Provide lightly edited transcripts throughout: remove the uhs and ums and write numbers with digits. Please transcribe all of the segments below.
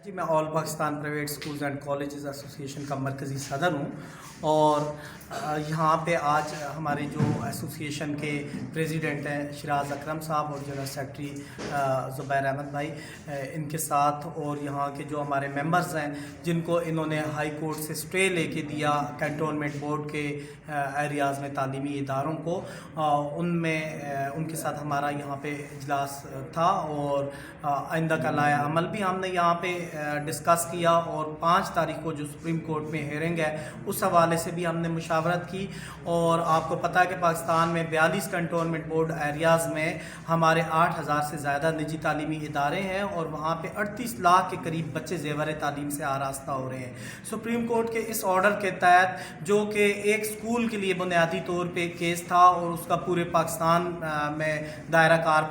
جی میں all Pakistan private schools and colleges association کا مرکزی صدر ہوں اور یہاں پہ آج ہمارے جو ایسوسیشن کے پریزیڈنٹ ہیں شراز اکرم صاحب اور جنرل سیکرٹری زبیر احمد بھائی ان کے ساتھ اور یہاں کے جو ہمارے ممبرز ہیں جن کو انہوں نے ہائی کورٹ سے اسٹے لے کے دیا کنٹونمنٹ بورڈ کے ایریاز میں تعلیمی اداروں کو، ان کے ساتھ ہمارا یہاں پہ اجلاس تھا اور آئندہ کا لائحہ عمل بھی ہم نے یہاں پہ ڈسکس کیا اور 5 تاریخ کو جو سپریم کورٹ میں ہیئرنگ ہے اس حوالے سے بھی ہم نے مشاورت کی۔ اور آپ کو پتہ ہے کہ پاکستان میں 42 کنٹونمنٹ بورڈ ایریاز میں ہمارے 8000 سے زیادہ نجی تعلیمی ادارے ہیں اور وہاں پہ 38 لاکھ کے قریب بچے زیور تعلیم سے آراستہ ہو رہے ہیں۔ سپریم کورٹ کے اس آرڈر کے تحت جو کہ ایک سکول کے لیے بنیادی طور پہ کیس تھا اور اس کا پورے پاکستان میں دائرہ کار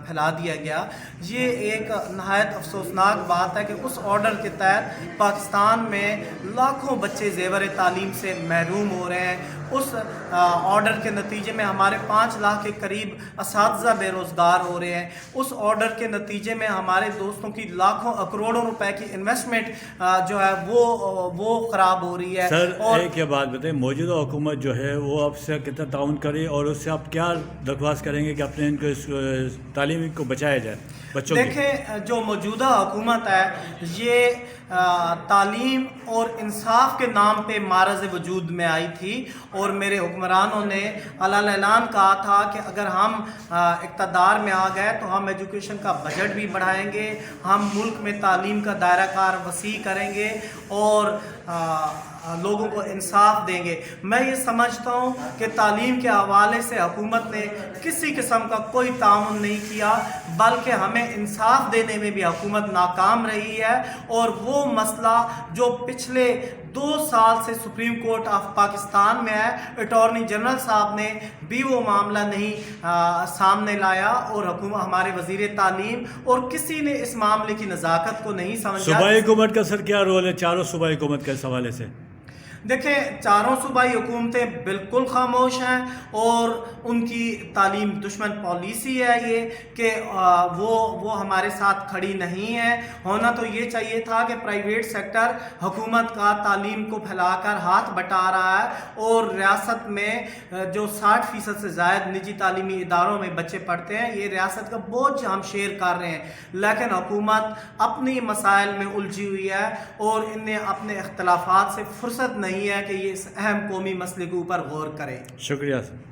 پھیلا دیا گیا، یہ ایک نہایت افسوسناک بات ہے کہ اس آرڈر کے تحت پاکستان میں لاکھوں بچے زیور تعلیم سے محروم ہو رہے ہیں۔ اس آرڈر کے نتیجے میں ہمارے 5 لاکھ کے قریب اساتذہ بے روزگار ہو رہے ہیں۔ اس آرڈر کے نتیجے میں ہمارے دوستوں کی لاکھوں کروڑوں روپے کی انویسٹمنٹ جو ہے وہ خراب ہو رہی ہے۔ سر اور ایک یہ بات بتائیں، موجودہ حکومت جو ہے وہ آپ سے کتنا تعاون کرے اور اس سے آپ کیا درخواست کریں گے کہ اپنے ان کو تعلیم کو بچایا جائے بچوں کی؟ دیکھیں، جو موجودہ حکومت ہے یہ تعلیم اور انصاف کے نام پہ معرض وجود میں آئی تھی اور میرے حکمرانوں نے علل اعلان کہا تھا کہ اگر ہم اقتدار میں آ گئے تو ہم ایجوکیشن کا بجٹ بھی بڑھائیں گے، ہم ملک میں تعلیم کا دائرہ کار وسیع کریں گے اور لوگوں کو انصاف دیں گے۔ میں یہ سمجھتا ہوں کہ تعلیم کے حوالے سے حکومت نے کسی قسم کا کوئی تعاون نہیں کیا، بلکہ ہمیں انصاف دینے میں بھی حکومت ناکام رہی ہے اور وہ مسئلہ جو پچھلے 2 سال سے سپریم کورٹ آف پاکستان میں ہے، اٹارنی جنرل صاحب نے بھی وہ معاملہ نہیں سامنے لایا اور ہمارے وزیر تعلیم اور کسی نے اس معاملے کی نزاکت کو نہیں سمجھا۔ صوبائی حکومت کا سر کیا رول ہے چاروں صوبائی حکومت کے اس حوالے سے؟ دیکھیں، چاروں صوبائی حکومتیں بالکل خاموش ہیں اور ان کی تعلیم دشمن پالیسی ہے یہ کہ وہ ہمارے ساتھ کھڑی نہیں ہے۔ ہونا تو یہ چاہیے تھا کہ پرائیویٹ سیکٹر حکومت کا تعلیم کو پھیلا کر ہاتھ بٹا رہا ہے اور ریاست میں جو 60% سے زائد نجی تعلیمی اداروں میں بچے پڑھتے ہیں، یہ ریاست کا بوجھ ہم شیئر کر رہے ہیں، لیکن حکومت اپنی مسائل میں الجھی ہوئی ہے اور انہیں اپنے اختلافات سے فرصت نہیں ہے کہ یہ اس اہم قومی مسئلے کے اوپر غور کرے۔ شکریہ سر۔